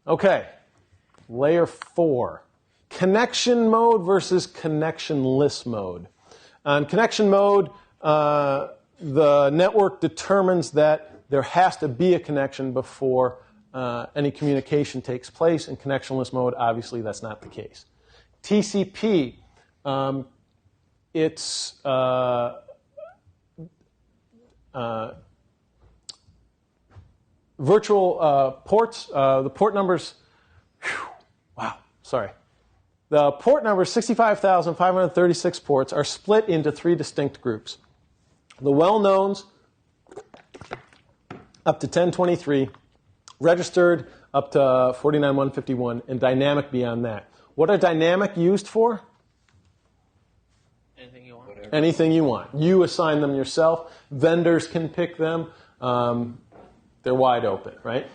Okay, layer 4. Connection mode versus connectionless mode. On connection mode, the network determines that there has to be a connection before any communication takes place. In connectionless mode, obviously, that's not the case. TCP, it's virtual ports. The port numbers, the port numbers, 65,536 ports, are split into 3 distinct groups. The well-knowns, up to 1023, registered up to 49,151, and dynamic beyond that. What are dynamic used for? Anything you want. Whatever. Anything you want. You assign them yourself. Vendors can pick them. They're wide open, right?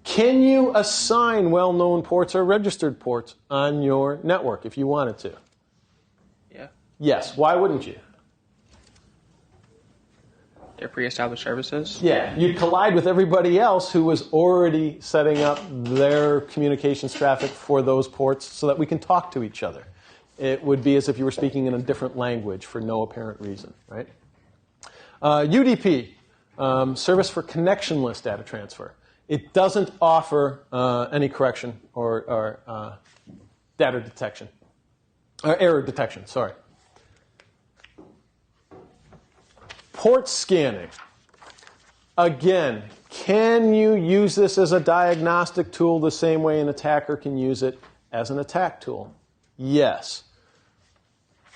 Can you assign well-known ports or registered ports on your network if you wanted to? Yeah. Yes. Why wouldn't you? They're pre-established services. Yeah. You'd collide with everybody else who was already setting up their communications traffic for those ports so that we can talk to each other. It would be as if you were speaking in a different language for no apparent reason, right? UDP, service for connectionless data transfer. It doesn't offer any correction or data detection, or error detection, sorry. Port scanning. Again, can you use this as a diagnostic tool the same way an attacker can use it as an attack tool? Yes.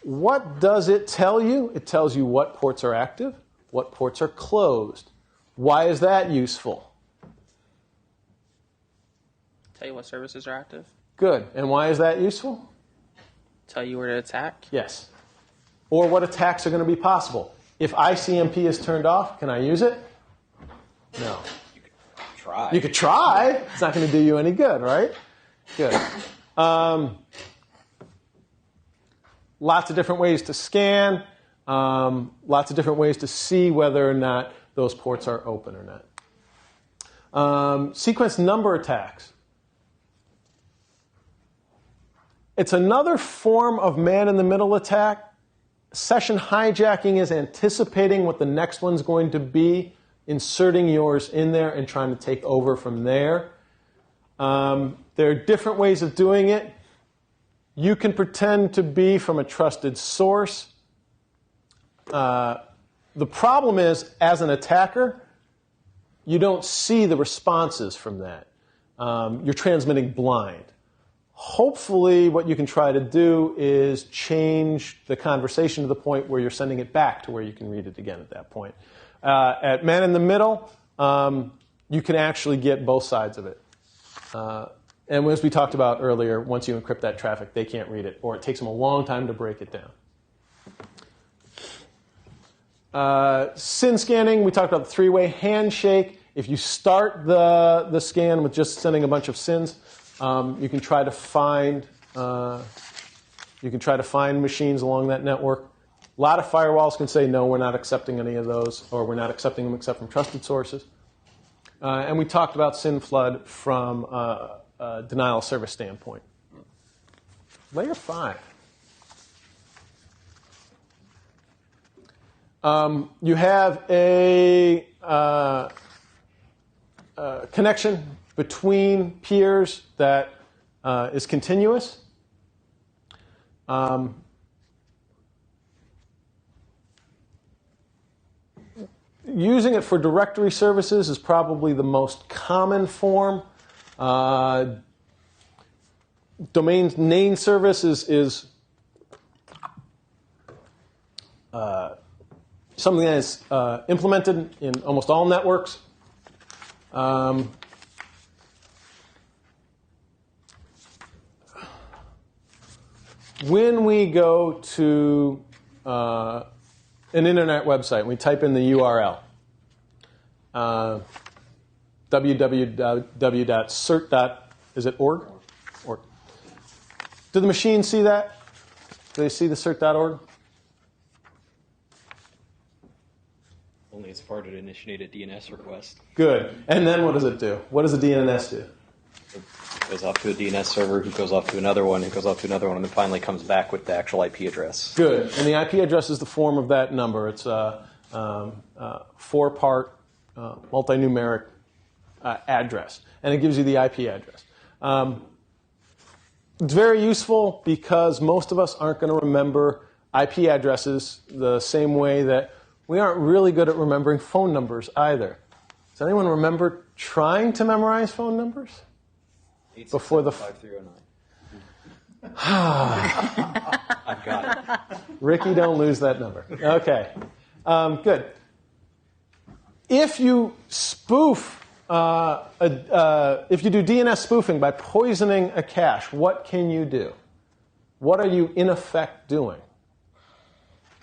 What does it tell you? It tells you what ports are active, what ports are closed. Why is that useful? Tell you what services are active. Good. And why is that useful? Tell you where to attack. Yes. Or what attacks are going to be possible. If ICMP is turned off, can I use it? No. You could try. You could try. It's not going to do you any good, right? Good. Lots of different ways to scan. Lots of different ways to see whether or not those ports are open or not. Sequence number attacks. It's another form of man-in-the-middle attack. Session hijacking is anticipating what the next one's going to be, inserting yours in there and trying to take over from there. There are different ways of doing it. You can pretend to be from a trusted source. The problem is, as an attacker, you don't see the responses from that. You're transmitting blind. Hopefully, what you can try to do is change the conversation to the point where you're sending it back to where you can read it again at that point. At man in the middle, you can actually get both sides of it. And as we talked about earlier, once you encrypt that traffic, they can't read it, or it takes them a long time to break it down. SYN scanning, we talked about the 3-way handshake. If you start the scan with just sending a bunch of SYNs, you can try to find machines along that network. A lot of firewalls can say, no, we're not accepting any of those, or we're not accepting them except from trusted sources. And we talked about SYN flood from a denial of service standpoint. Layer 5. You have a connection between peers that is continuous. Using it for directory services is probably the most common form. Domain name service is something that is implemented in almost all networks. When we go to an internet website and we type in the URL, www.cert.org? Org. Do the machines see that? Do they see the cert.org? Only as far to initiate a DNS request. Good. And then what does it do? What does the DNS do? Goes off to a DNS server, who goes off to another one, who goes off to another one, and then finally comes back with the actual IP address. Good. And the IP address is the form of that number. It's a four-part multinumeric address, and it gives you the IP address. It's very useful because most of us aren't going to remember IP addresses the same way that we aren't really good at remembering phone numbers either. Does anyone remember trying to memorize phone numbers? Before the 5309. I've got it. Ricky, don't lose that number. Okay, good. If you spoof, if you do DNS spoofing by poisoning a cache, what can you do? What are you in effect doing?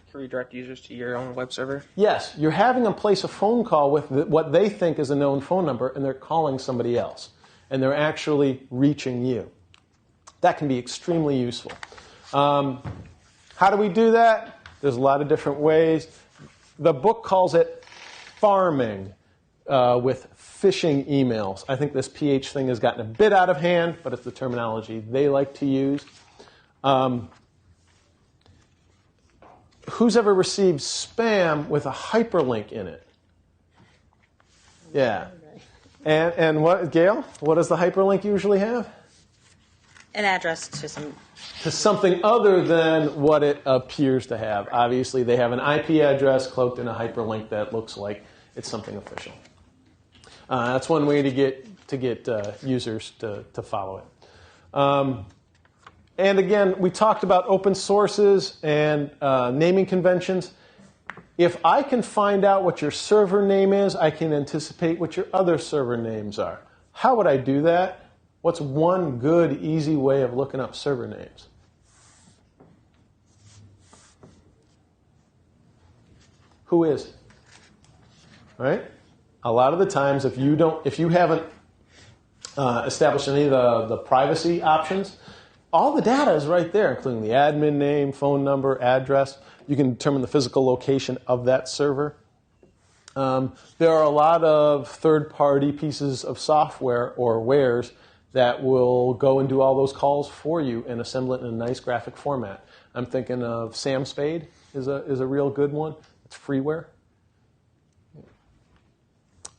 Can redirect users to your own web server? Yes, you're having them place a phone call with what they think is a known phone number, and they're calling somebody else. And they're actually reaching you. That can be extremely useful. How do we do that? There's a lot of different ways. The book calls it farming with phishing emails. I think this PH thing has gotten a bit out of hand, but it's the terminology they like to use. Who's ever received spam with a hyperlink in it? Yeah. And what, Gail? What does the hyperlink usually have? An address to something other than what it appears to have. Obviously, they have an IP address cloaked in a hyperlink that looks like it's something official. That's one way to get users to follow it. And again, we talked about open sources and naming conventions. If I can find out what your server name is, I can anticipate what your other server names are. How would I do that? What's one good, easy way of looking up server names? Who is? Right? A lot of the times, if you haven't established any of the privacy options, all the data is right there, including the admin name, phone number, address. You can determine the physical location of that server. There are a lot of third-party pieces of software or wares that will go and do all those calls for you and assemble it in a nice graphic format. I'm thinking of Sam Spade is a real good one. It's freeware.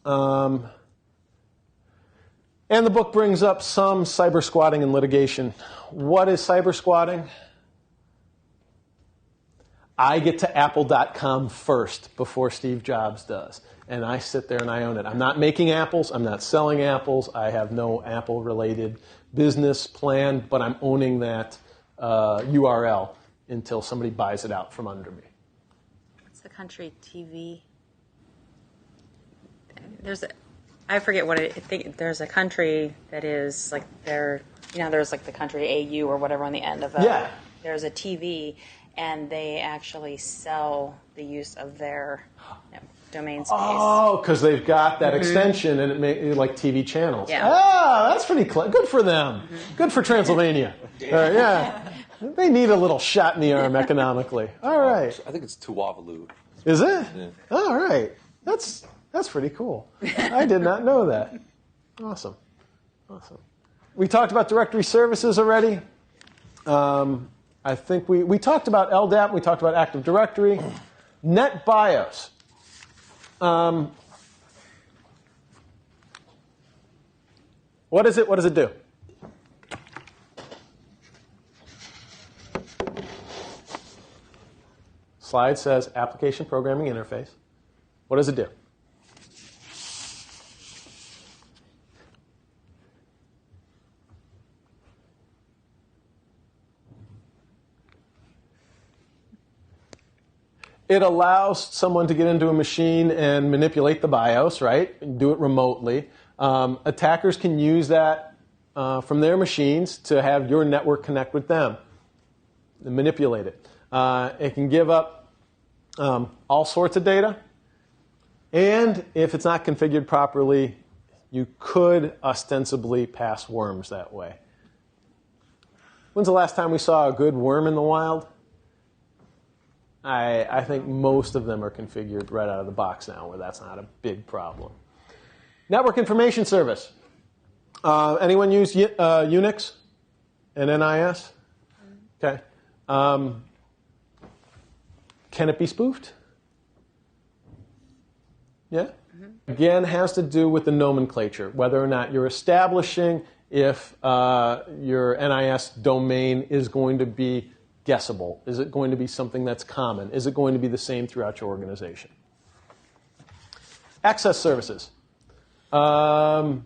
And the book brings up some cyber squatting and litigation. What is cyber squatting? I get to Apple.com first before Steve Jobs does. And I sit there and I own it. I'm not making apples. I'm not selling apples. I have no Apple-related business plan, but I'm owning that URL until somebody buys it out from under me. What's the country TV? I forget what it. I think there's a country that is like there's like the country AU or whatever on the end of it. Yeah. There's a TV, and they actually sell the use of their domain space. Oh, because they've got that extension and it makes like TV channels. Yeah. Ah, that's pretty good for them. Good for Transylvania. Yeah. They need a little shot in the arm economically. All right. I think it's Tuvalu. Is it? Yeah. All right. That's pretty cool. I did not know that. Awesome. We talked about directory services already. I think we talked about LDAP. We talked about Active Directory. NetBIOS. What is it? What does it do? Slide says Application Programming Interface. What does it do? It allows someone to get into a machine and manipulate the BIOS, right? And do it remotely. Attackers can use that from their machines to have your network connect with them and manipulate it. It can give up all sorts of data. And if it's not configured properly, you could ostensibly pass worms that way. When's the last time we saw a good worm in the wild? I think most of them are configured right out of the box now, where that's not a big problem. Network Information Service. Anyone use Unix and NIS? Okay. Can it be spoofed? Yeah? Again, has to do with the nomenclature, whether or not you're establishing if your NIS domain is going to be guessable. Is it going to be something that's common? Is it going to be the same throughout your organization? Access services. CIFS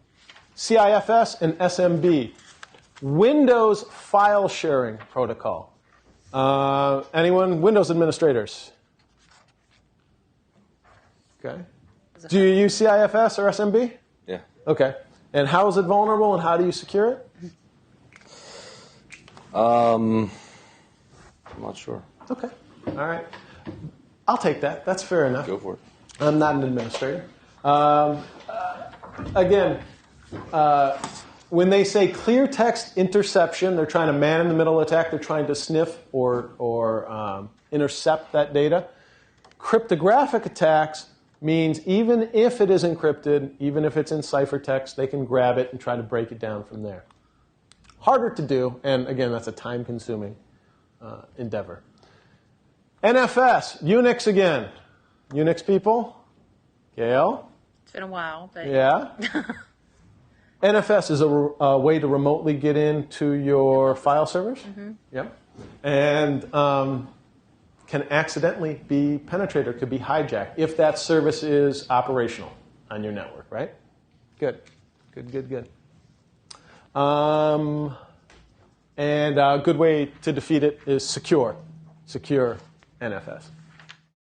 and SMB. Windows file sharing protocol. Anyone? Windows administrators? Okay. Do you use CIFS or SMB? Yeah. Okay. And how is it vulnerable and how do you secure it? I'm not sure. Okay. All right. I'll take that. That's fair enough. Go for it. I'm not an administrator. Again, when they say clear text interception, they're trying to man-in-the-middle attack. They're trying to sniff or intercept that data. Cryptographic attacks means even if it is encrypted, even if it's in ciphertext, they can grab it and try to break it down from there. Harder to do, and again, that's a time-consuming endeavor. NFS, Unix again. Unix people? Gail? It's been a while, but Yeah. NFS is a way to remotely get into your file servers. Mm-hmm. Yep. And can accidentally be penetrated, could be hijacked if that service is operational on your network, right? Good. Good. And a good way to defeat it is secure NFS.